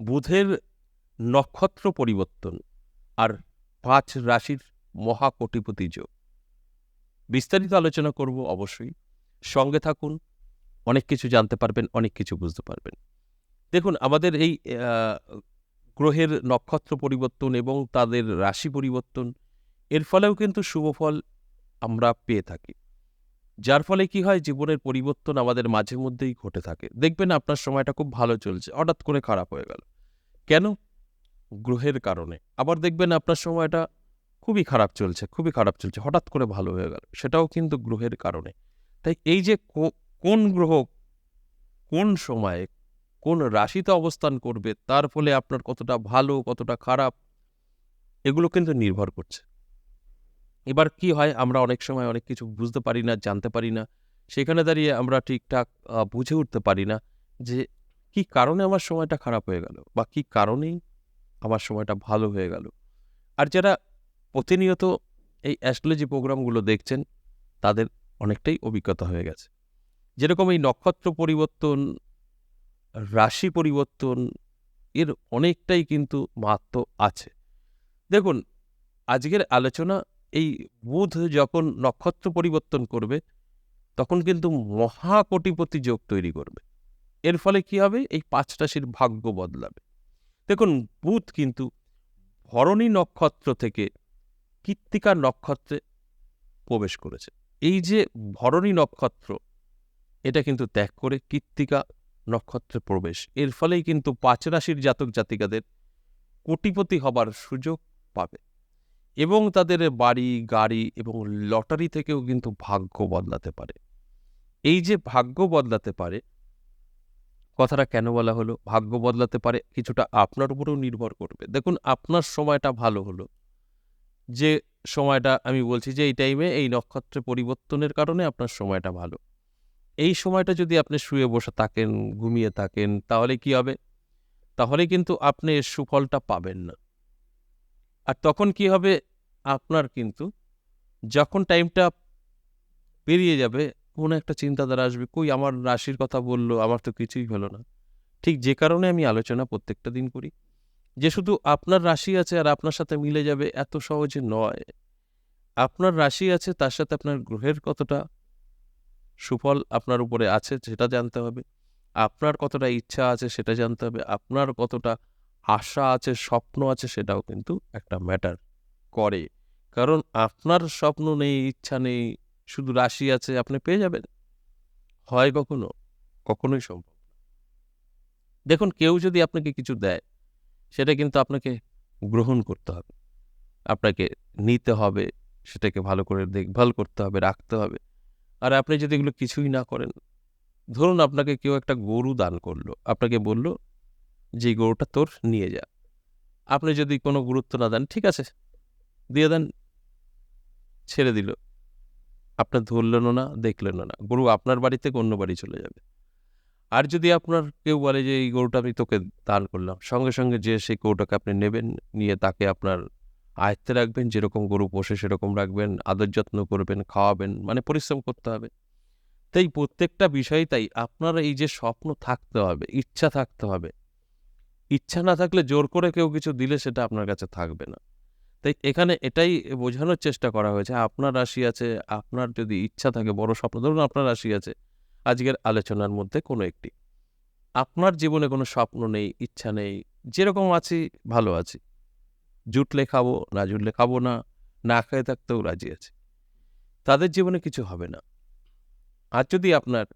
বুধের নক্ষত্র পরিবর্তন আর ৫ রাশির মহাকোটিপতি যোগ। বিস্তারিত আলোচনা করব অবশ্যই। সঙ্গে থাকুন, অনেক কিছু জানতে পারবেন, অনেক কিছু বুঝতে পারবেন। দেখুন আমাদের এই আ গ্রহের নক্ষত্র পরিবর্তন এবং তাদের রাশি পরিবর্তন, এর ফলেও কিন্তু শুভ ফল আমরা পেয়ে থাকি। যার ফলে কি হয়, জীবনের পরিবর্তন আমাদের মাঝে মধ্যেই ঘটে থাকে। দেখবেন আপনার সময়টা খুব ভালো চলছে, হঠাৎ করে খারাপ হয়ে গেল। কেন? গ্রহের কারণে। আবার দেখবেন আপনার সময়টা খুবই খারাপ চলছে, খুবই খারাপ চলছে, হঠাৎ করে ভালো হয়ে গেল। সেটাও কিন্তু গ্রহের কারণে। তাই এই যে কোন গ্রহ কোন সময়ে কোন রাশিতে অবস্থান করবে, তার ফলে আপনার কতটা ভালো, কতটা খারাপ, এগুলো কিন্তু নির্ভর করছে। এবার কি হয়, আমরা অনেক সময় অনেক কিছু বুঝতে পারি না, জানতে পারি না। সেখানে দাঁড়িয়ে আমরা ঠিকঠাক বুঝে উঠতে পারি না যে কি কারণে আমার সময়টা খারাপ হয়ে গেল বা কি কারণেই আমার সময়টা ভালো হয়ে গেল। আর যারা প্রতিনিয়ত এই অ্যাস্ট্রোলজি প্রোগ্রামগুলো দেখছেন, তাদের অনেকটাই অভিজ্ঞতা হয়ে গেছে। যেরকম এই নক্ষত্র পরিবর্তন, রাশি পরিবর্তন, এর অনেকটাই কিন্তু মাহাত্ম্য আছে। দেখুন, আজকের আলোচনা, এই বুধ যখন নক্ষত্র পরিবর্তন করবে, তখন কিন্তু মহাকোটিপতি যোগ তৈরি করবে। এর ফলে কি হবে? এই ৫ রাশির ভাগ্য বদলাবে। দেখুন, বুধ কিন্তু ভরণী নক্ষত্র থেকে কৃত্তিকা নক্ষত্রে প্রবেশ করেছে। এই যে ভরণী নক্ষত্র, এটা কিন্তু ত্যাগ করে কৃত্তিকা নক্ষত্রে প্রবেশ। এর ফলেই কিন্তু ৫ রাশির জাতক জাতিকাদের কোটিপতি হবার সুযোগ পাবে এবং তাদের বাড়ি, গাড়ি এবং লটারি থেকেও কিন্তু ভাগ্য বদলাতে পারে। এই যে ভাগ্য বদলাতে পারে, কথাটা কেন বলা হলো? ভাগ্য বদলাতে পারে কিছুটা আপনার উপরেও নির্ভর করবে। দেখুন, আপনার সময়টা ভালো হলো। যে সময়টা আমি বলছি যে এই টাইমে এই নক্ষত্রের পরিবর্তনের কারণে আপনার সময়টা ভালো। এই সময়টা যদি আপনি শুয়ে বসে থাকেন, ঘুমিয়ে থাকেন, তাহলে কি হবে? তাহলে কিন্তু আপনি এর সুফলটা পাবেন না। আর তখন কি হবে? আপনার কিন্তু যখন টাইমটা পেরিয়ে যাবে, কোনো একটা চিন্তাধারা আসবে, কই আমার রাশির কথা বলল, আমার তো কিছুই হলো না। ঠিক যে কারণে আমি আলোচনা প্রত্যেকটা দিন করি, যে শুধু আপনার রাশি আছে আর আপনার সাথে মিলে যাবে, এত সহজে নয়। আপনার রাশি আছে, তার সাথে আপনার গ্রহের কতটা সুফল আপনার উপরে আছে সেটা জানতে হবে। আপনার কতটা ইচ্ছা আছে সেটা জানতে হবে। আপনার কতটা আশা আছে, স্বপ্ন আছে, সেটাও কিন্তু একটা ম্যাটার করে। কারণ আপনার স্বপ্ন নেই, ইচ্ছা নেই, শুধু রাশি আছে, আপনি পেয়ে যাবেন? হয় কখনো? কখনোই সম্ভব না। দেখুন, কেউ যদি আপনাকে কিছু দেয়, সেটা কিন্তু আপনাকে গ্রহণ করতে হবে। আপনাকে নিতে হবে, সেটাকে ভালো করে দেখভাল করতে হবে, রাখতে হবে। আর আপনি যদি এগুলো কিছুই না করেন, ধরুন আপনাকে কেউ একটা গরু দান করলো। আপনাকে বলল যে, "এই গরুটা তোর, নিয়ে যা।" আপনি যদি কোনো গুরুত্ব না দেন, ঠিক আছে, দিয়ে দেন, ছেড়ে দিল। আপনার ধরলেনও না, দেখলেনও না। গরু আপনার বাড়ি থেকে অন্য বাড়ি চলে যাবে। আর যদি আপনার কেউ বলে যে, "এই গরুটা আমি তোকে দান করলাম।" সঙ্গে, সঙ্গে যেয়ে সেই গরুটাকে আপনি নেবেন, নিয়ে তাকে আপনার আয়ত্তে রাখবেন। যেরকম গরু পোষে সেরকম রাখবেন, আদর যত্ন করবেন, খাওয়াবেন, মানে পরিশ্রম করতে হবে। তাই প্রত্যেকটা বিষয়, তাই আপনার এই যে স্বপ্ন থাকতে হবে, ইচ্ছা থাকতে হবে। ইচ্ছা না থাকলে জোর করে কেউ কিছু দিলে সেটা আপনার কাছে থাকবে না। তাই এখানে এটাই বোঝানোর চেষ্টা করা হয়েছে, আপনার রাশি আছে, আপনার যদি ইচ্ছা থাকে, বড় স্বপ্ন, ধরুন আপনার রাশি আছে আজকের আলোচনার মধ্যে কোনো একটি। আপনার জীবনে কোনো স্বপ্ন নেই, ইচ্ছা নেই, যেরকম আছি ভালো আছি। জুটলে খাবো, না জুটলে খাবো না, না খেয়ে থাকতেও রাজি আছি। তাদের জীবনে কিছু হবে না। আর যদি আপনার,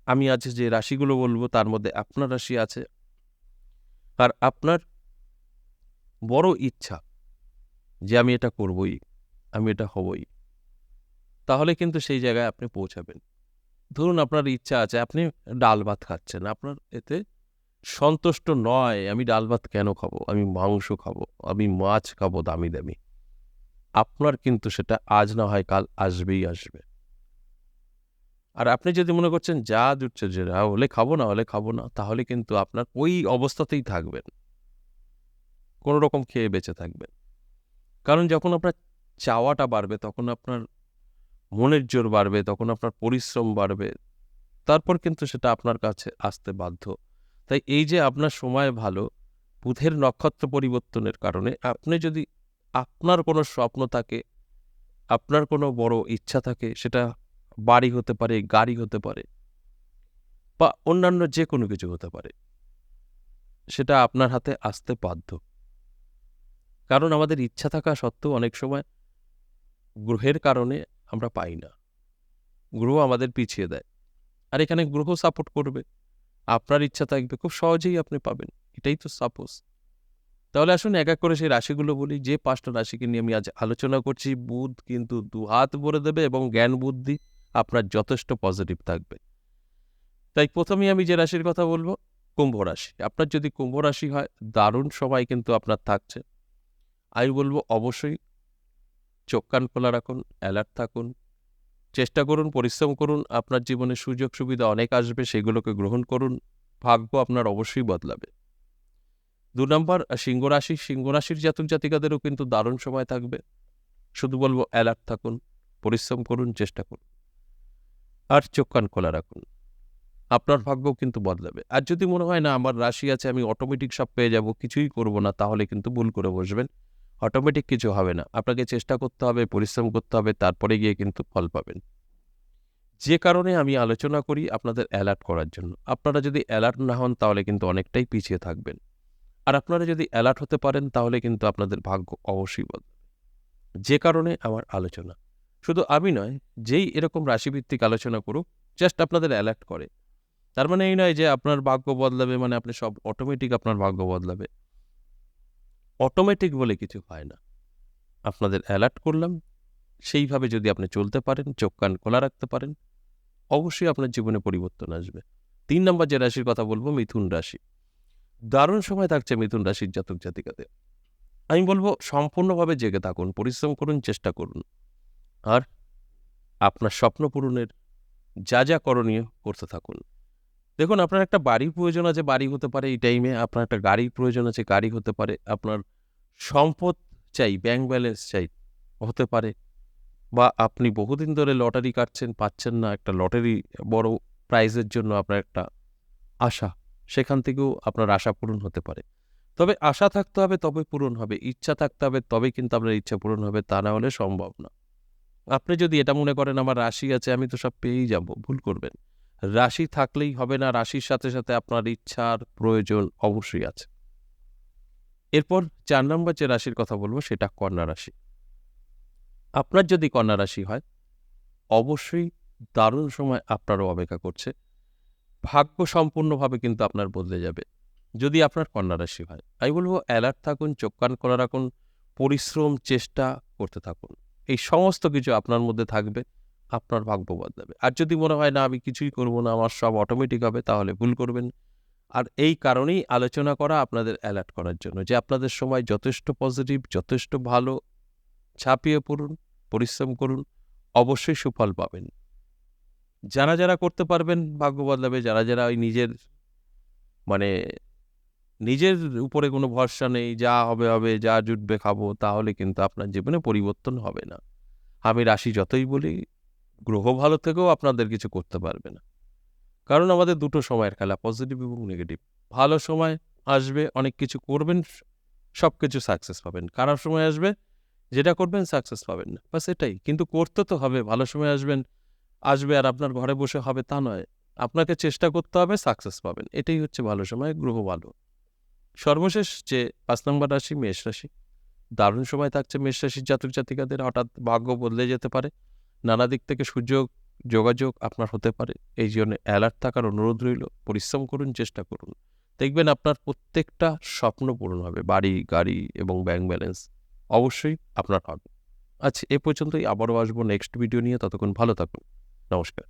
আমি আজ যে রাশিগুলো বলব তার মধ্যে আপনার রাশি আছে, আর আপনার বড় ইচ্ছা যে আমি এটা করবই, আমি এটা হবই, তাহলে কিন্তু সেই জায়গায় আপনি পৌঁছাবেন। ধরুন আপনার ইচ্ছা আছে, আপনি ডাল ভাত খাচ্ছেন, আপনার এতে সন্তুষ্ট নয়, আমি ডাল ভাত কেন খাবো? আমি মাংস খাবো, আমি মাছ খাবো দামি, দামি। আপনার কিন্তু সেটা আজ না হয় কাল আসবেই আসবে। আর আপনি যদি মনে করছেন যা জুটছে যে হলে খাবো, না হলে খাবো না, তাহলে কিন্তু আপনার ওই অবস্থাতেই থাকবেন। কোনো রকম খেয়ে বেঁচে থাকবেন। কারণ যখন আপনার চাওয়াটা বাড়বে, তখন আপনার মনের জোর বাড়বে, তখন আপনার পরিশ্রম বাড়বে। তারপর কিন্তু সেটা আপনার কাছে আসতে বাধ্য। তাই এই যে আপনার সময় ভালো, বুধের নক্ষত্র পরিবর্তনের কারণে আপনি যদি আপনার কোনো স্বপ্ন থাকে, আপনার কোনো বড় ইচ্ছা থাকে, সেটা বাড়ি হতে পারে, গাড়ি হতে পারে বা অন্যান্য যে কোনো কিছু হতে পারে, সেটা আপনার হাতে আসতে বাধ্য। কারণ আমাদের ইচ্ছা থাকা সত্ত্বেও অনেক সময় গ্রহের কারণে আমরা পাই না। গ্রহ আমাদের পিছিয়ে দেয়। আর এখানে গ্রহ সাপোর্ট করবে। আপনার ইচ্ছা থাকবে, খুব সহজেই আপনি পাবেন। এটাই তো সাপোজ। তাহলে আসুন এক এক করে সেই রাশিগুলো বলি। যে ৫ টা রাশিকে নিয়ে আমি আজ আলোচনা করছি, বুধ কিন্তু দুহাত ভরে দেবে এবং জ্ঞান বুদ্ধি আপনার যথেষ্ট পজিটিভ থাকবে। তাই প্রথমেই আমি যে রাশির কথা বলব, কুম্ভ রাশি। আপনার যদি কুম্ভ রাশি হয়, দারুণ সময় কিন্তু আপনার থাকছে। আমি বলব অবশ্যই চোখ কান খোলা রাখুন, অ্যালার্ট থাকুন, চেষ্টা করুন, পরিশ্রম করুন। আপনার জীবনে সুযোগ সুবিধা অনেক আসবে, সেগুলোকে গ্রহণ করুন। ভাগ্য আপনার অবশ্যই বদলাবে। ২ নম্বর সিংহ রাশি। সিংহ রাশির জাতক জাতিকাদেরও কিন্তু দারুণ সময় থাকবে। শুধু বলব অ্যালার্ট থাকুন, পরিশ্রম করুন, চেষ্টা করুন। আর চোখ কান খোলা রাখুন। আপনার ভাগ্যও কিন্তু বদলাবে। আর যদি মনে হয় না আমার রাশি আছে, আমি অটোমেটিক সব পেয়ে যাব, কিছুই করব না, তাহলে কিন্তু ভুল করে বসবেন। অটোমেটিক কিছু হবে না। আপনাকে চেষ্টা করতে হবে, পরিশ্রম করতে হবে, তারপরে গিয়ে কিন্তু ফল পাবেন। যে কারণে আমি আলোচনা করি আপনাদের অ্যালার্ট করার জন্য। আপনারা যদি অ্যালার্ট না হন তাহলে কিন্তু অনেকটাই পিছিয়ে থাকবেন। আর আপনারা যদি অ্যালার্ট হতে পারেন তাহলে কিন্তু আপনাদের ভাগ্য অবশ্যই বদলাবে। যে কারণে আমার আলোচনা। শুধু আমি নয়, যেই এরকম রাশিভিত্তিক আলোচনা করুক, জাস্ট আপনাদের অ্যালার্ট করে। তার মানে এই নয় যে আপনার ভাগ্য বদলাবে মানে আপনি সব অটোমেটিক আপনার ভাগ্য বদলাবে। অটোমেটিক বলে কিছু হয় না। আপনাদের অ্যালার্ট করলাম, সেইভাবে যদি আপনি চলতে পারেন, চোখ কান খোলা রাখতে পারেন, অবশ্যই আপনার জীবনে পরিবর্তন আসবে। ৩ নম্বর যে রাশির কথা বলব, মিথুন রাশি। দারুণ সময় থাকছে মিথুন রাশির জাতক জাতিকাদের। আমি বলব সম্পূর্ণভাবে জেগে থাকুন, পরিশ্রম করুন, চেষ্টা করুন। আর আপনার স্বপ্ন পূরণের যা যা করণীয় করতে থাকুন। দেখুন, আপনার একটা বাড়ির প্রয়োজন আছে, বাড়ি হতে পারে এই টাইমে। আপনার একটা গাড়ির প্রয়োজন আছে, গাড়ি হতে পারে। আপনার সম্পদ চাই, ব্যাংক ব্যালেন্স চাই, হতে পারে। বা আপনি বহুদিন ধরে লটারি কাটছেন, পাচ্ছেন না। একটা লটারি বড় প্রাইজের জন্য আপনার একটা আশা, সেখান থেকেও আপনার আশা পূরণ হতে পারে। তবে আশা থাকতে হবে, তবে পূরণ হবে। ইচ্ছা থাকতে হবে, তবেই কিন্তু আপনার ইচ্ছা পূরণ হবে। তা না হলে সম্ভব না। আপনি যদি এটা মনে করেন আমার রাশি আছে, আমি তো সব পেয়েই যাব, ভুল করবেন। রাশি থাকলেই হবে না, রাশির সাথে সাথে আপনার ইচ্ছার প্রয়োজন অবশ্যই আছে। এরপর ৪ নম্বর যে রাশির কথা বলব সেটা কন্যা রাশি। আপনার যদি কন্যা রাশি হয়, অবশ্যই দারুণ সময় আপনারও অপেক্ষা করছে। ভাগ্য সম্পূর্ণভাবে কিন্তু আপনার বদলে যাবে যদি আপনার কন্যা রাশি হয়। আমি বলব অ্যালার্ট থাকুন, চোখ কান খোলা রাখুন, পরিশ্রম, চেষ্টা করতে থাকুন। এই সমস্ত কিছু আপনার মধ্যে থাকবে, আপনার ভাগ্য বদলাবে। আর যদি মনে হয় না আমি কিছুই করব না, আমার সব অটোমেটিক হবে, তাহলে ভুল করবেন। আর এই কারণেই আলোচনা করা, আপনাদের অ্যালার্ট করার জন্য যে আপনাদের সময় যথেষ্ট পজিটিভ, যথেষ্ট ভালো। ঝাঁপিয়ে পড়ুন, পরিশ্রম করুন, অবশ্যই সুফল পাবেন। যারা করতে পারবেন ভাগ্য বদলাবে। যারা ওই নিজের মানে নিজের উপরে কোনো ভরসা নেই, যা হবে হবে, যা জুটবে খাবো, তাহলে কিন্তু আপনার জীবনে পরিবর্তন হবে না। আমি রাশি যতই বলি, গ্রহ ভালো থেকেও আপনাদের কিছু করতে পারবে না। কারণ আমাদের দুটো সময়ের খেলা, পজিটিভ এবং নেগেটিভ। ভালো সময় আসবে, অনেক কিছু করবেন, সবকিছু সাকসেস পাবেন। খারাপ সময় আসবে, যেটা করবেন সাকসেস পাবেন না। বাস এটাই। কিন্তু করতে তো হবে। ভালো সময় আসবে আর আপনার ঘরে বসে হবে তা নয়। আপনাকে চেষ্টা করতে হবে, সাকসেস পাবেন। এটাই হচ্ছে ভালো সময়, গ্রহ ভালো। সর্বশেষ যে ৫ নম্বর রাশি, মেষ রাশি। দারুণ সময় থাকছে মেষ রাশির জাতক জাতিকাদের। হঠাৎ ভাগ্য বদলে যেতে পারে। নানা দিক থেকে সুযোগ, যোগাযোগ আপনার হতে পারে। এই জন্য অ্যালার্ট থাকার অনুরোধ রইল। পরিশ্রম করুন, চেষ্টা করুন। দেখবেন আপনার প্রত্যেকটা স্বপ্ন পূরণ হবে। বাড়ি, গাড়ি এবং ব্যাংক ব্যালেন্স অবশ্যই আপনার হবে। আচ্ছা, এ পর্যন্তই। আবারও আসবো নেক্সট ভিডিও নিয়ে। ততক্ষণ ভালো থাকুন। নমস্কার।